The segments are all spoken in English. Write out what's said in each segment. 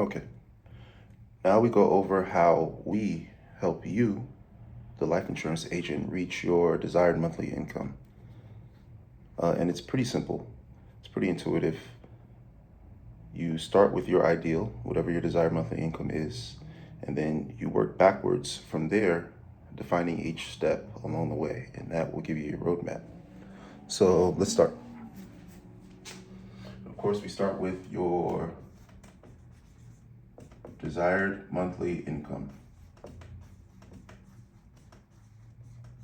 Okay, now we go over how we help you, the life insurance agent, reach your desired monthly income. And it's pretty simple. It's pretty intuitive. You start with your ideal, whatever your desired monthly income is, and then you work backwards from there, defining each step along the way, and that will give you your roadmap. So let's start. Of course, we start with your desired monthly income,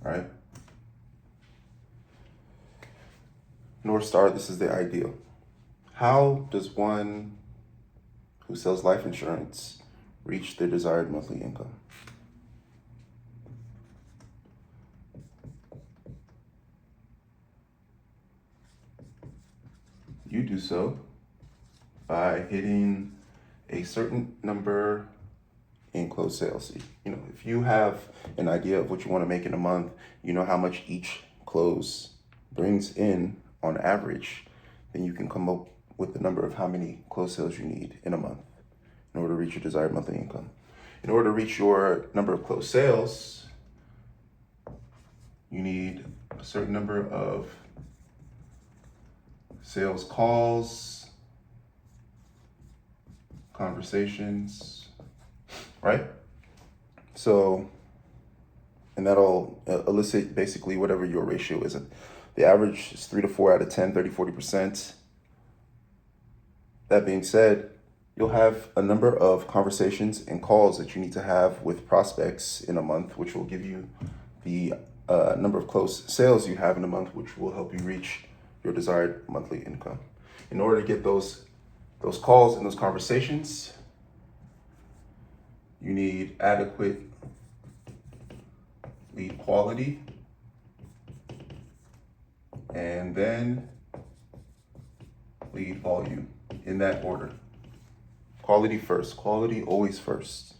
right? North Star, this is the ideal. How does one who sells life insurance reach their desired monthly income? You do so by hitting a certain number in closed sales. If you have an idea of what you want to make in a month, you know how much each close brings in on average, then you can come up with the number of how many closed sales you need in a month in order to reach your desired monthly income. In order to reach your number of closed sales, you need a certain number of sales calls, conversations, right? So, and that'll elicit basically whatever your ratio is. The average is 3 to 4 out of 10, 30, 40%. That being said, you'll have a number of conversations and calls that you need to have with prospects in a month, which will give you the number of closed sales you have in a month, which will help you reach your desired monthly income. In order to get those calls and those conversations, you need adequate lead quality, and then lead volume, in that order. Quality first. Quality always first.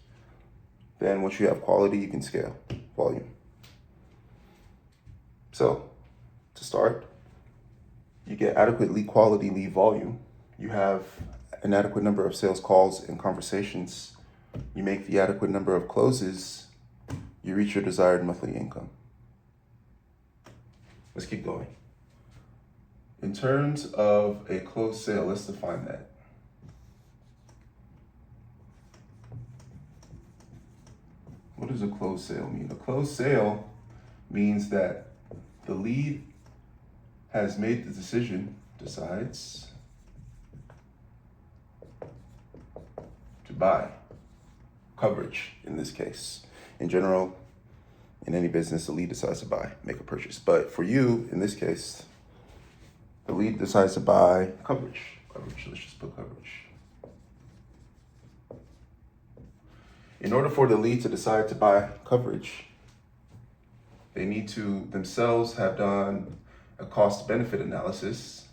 Then once you have quality, you can scale volume. So to start, you get adequate lead quality, lead volume. You have an adequate number of sales calls and conversations. You make the adequate number of closes. You reach your desired monthly income. Let's keep going. In terms of a closed sale, let's define that. What does a closed sale mean? A closed sale means that the lead has made the decision, decides to buy coverage in this case. In general, in any business, the lead decides to buy, make a purchase. But for you, in this case, the lead decides to buy coverage. Let's just put coverage. In order for the lead to decide to buy coverage, they need to themselves have done a cost-benefit analysis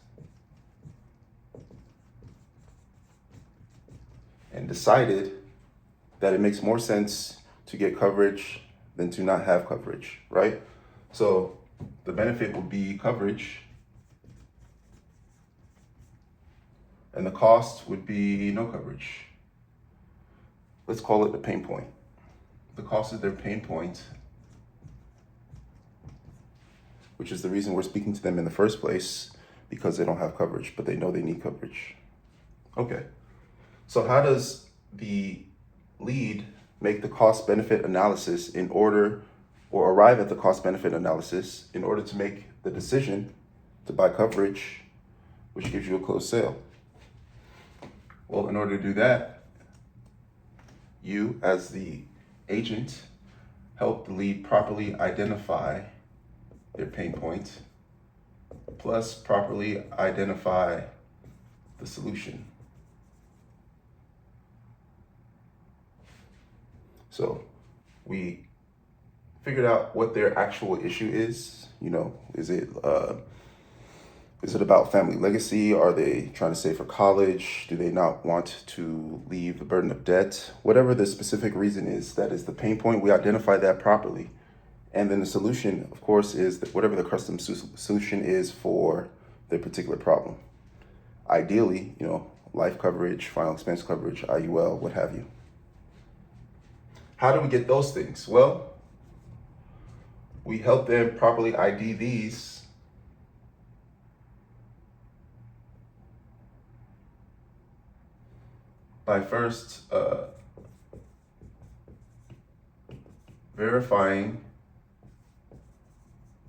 and decided that it makes more sense to get coverage than to not have coverage, right? So the benefit would be coverage, and the cost would be no coverage. Let's call it the pain point. The cost is their pain point, which is the reason we're speaking to them in the first place, because they don't have coverage, but they know they need coverage. Okay, so how does the lead make the cost-benefit analysis in order, or arrive at the cost-benefit analysis in order to make the decision to buy coverage, which gives you a closed sale? Well, in order to do that, you, as the agent, help the lead properly identify their pain point, plus properly identify the solution. So we figured out what their actual issue is. Is it about family legacy? Are they trying to save for college? Do they not want to leave the burden of debt? Whatever the specific reason is, that is the pain point. We identify that properly. And then the solution, of course, is that whatever the custom solution is for their particular problem. Ideally, life coverage, final expense coverage, IUL, what have you. How do we get those things? Well, we help them properly ID these by first verifying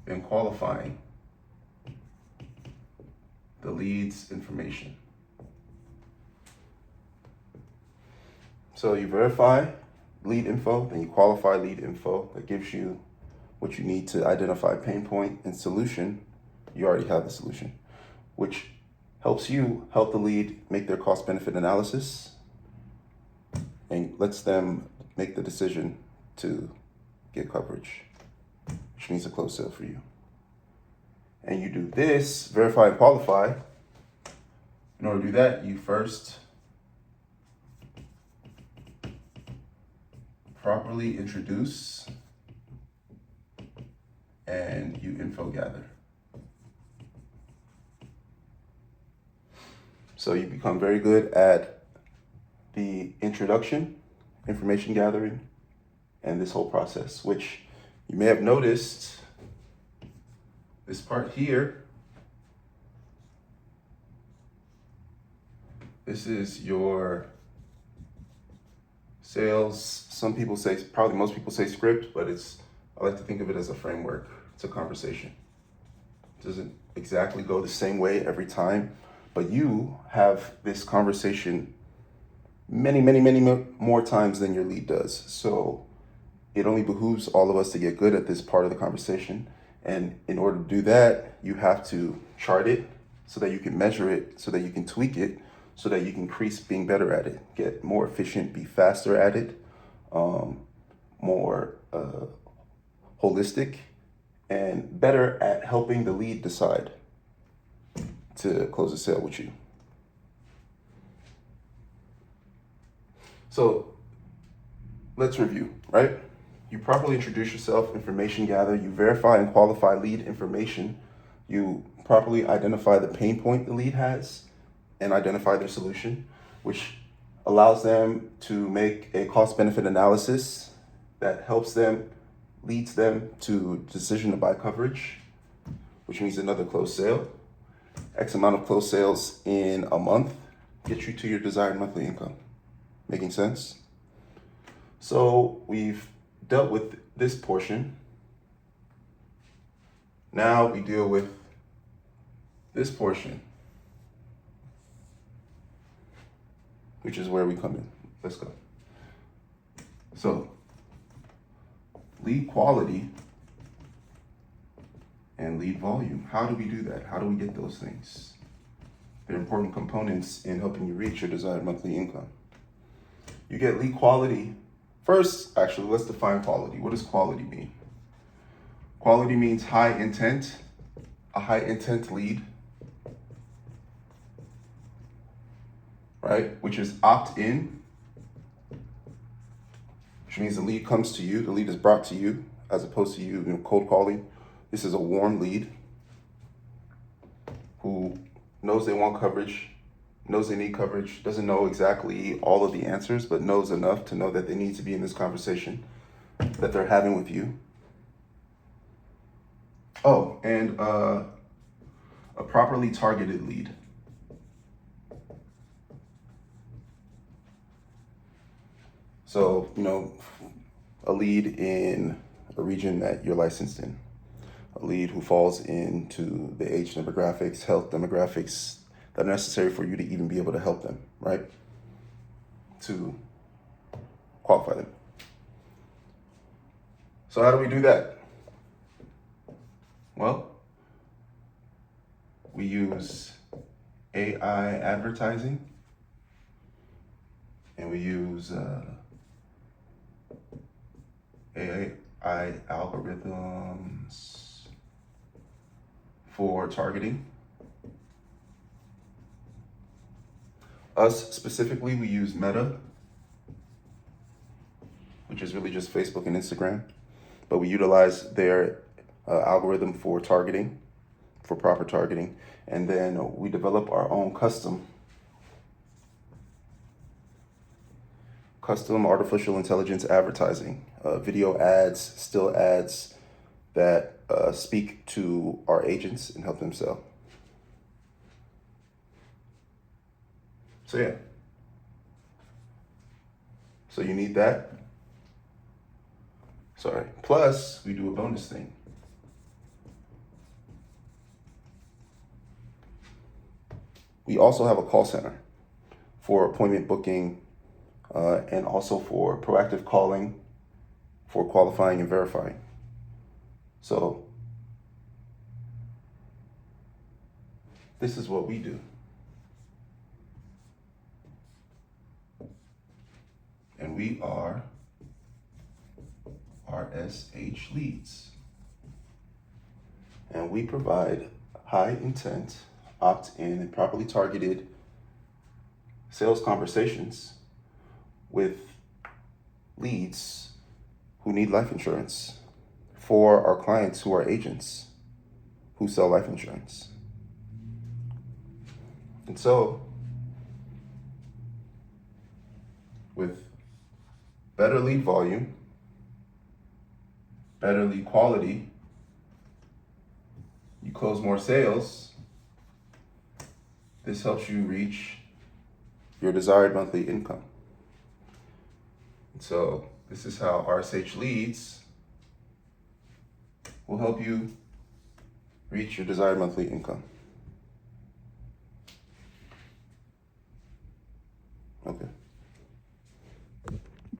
and qualifying the lead's information. So you verify lead info, then you qualify lead info. That gives you what you need to identify pain point and solution. You already have the solution, which helps you help the lead make their cost benefit analysis and lets them make the decision to get coverage, which means a closed sale for you. And you do this, verify and qualify. In order to do that, you first properly introduce and you info gather. So you become very good at the introduction, information gathering, and this whole process, which you may have noticed this part here. This is your sales. Some people say, probably most people say script, but I like to think of it as a framework. It's a conversation. It doesn't exactly go the same way every time, but you have this conversation many more times than your lead does. So it only behooves all of us to get good at this part of the conversation. And in order to do that, you have to chart it so that you can measure it, so that you can tweak it, so that you can increase being better at it, get more efficient, be faster at it, more holistic, and better at helping the lead decide to close a sale with you. So let's review, right? You properly introduce yourself, information gather, you verify and qualify lead information, you properly identify the pain point the lead has and identify their solution, which allows them to make a cost-benefit analysis that helps them, leads them to decision to buy coverage, which means another closed sale. X amount of closed sales in a month get you to your desired monthly income. Making sense? So we've dealt with this portion. Now we deal with this portion, which is where we come in. Let's go. So lead quality and lead volume. How do we do that? How do we get those things? They're important components in helping you reach your desired monthly income. You get lead quality. First, actually, let's define quality. What does quality mean? Quality means high intent, a high intent lead, right? Which is opt-in, which means the lead comes to you, the lead is brought to you, as opposed to you cold calling. This is a warm lead who knows they want coverage, knows they need coverage, doesn't know exactly all of the answers, but knows enough to know that they need to be in this conversation that they're having with you. Oh, and a properly targeted lead. So, a lead in a region that you're licensed in, a lead who falls into the age demographics, health demographics that are necessary for you to even be able to help them, right? To qualify them. So how do we do that? Well, we use AI advertising and we use AI algorithms for targeting. Us specifically, we use Meta, which is really just Facebook and Instagram, but we utilize their algorithm for targeting, for proper targeting, and then we develop our own custom custom artificial intelligence advertising, video ads, still ads that speak to our agents and help them sell. So yeah. So you need that. Sorry. Plus, we do a bonus thing. We also have a call center for appointment booking and also for proactive calling, for qualifying and verifying. So this is what we do. And we are RSH Leads. And we provide high intent, opt-in, and properly targeted sales conversations with leads who need life insurance for our clients who are agents who sell life insurance. And so, with better lead volume, better lead quality, you close more sales. This helps you reach your desired monthly income. And so this is how RSH Leads will help you reach your desired monthly income.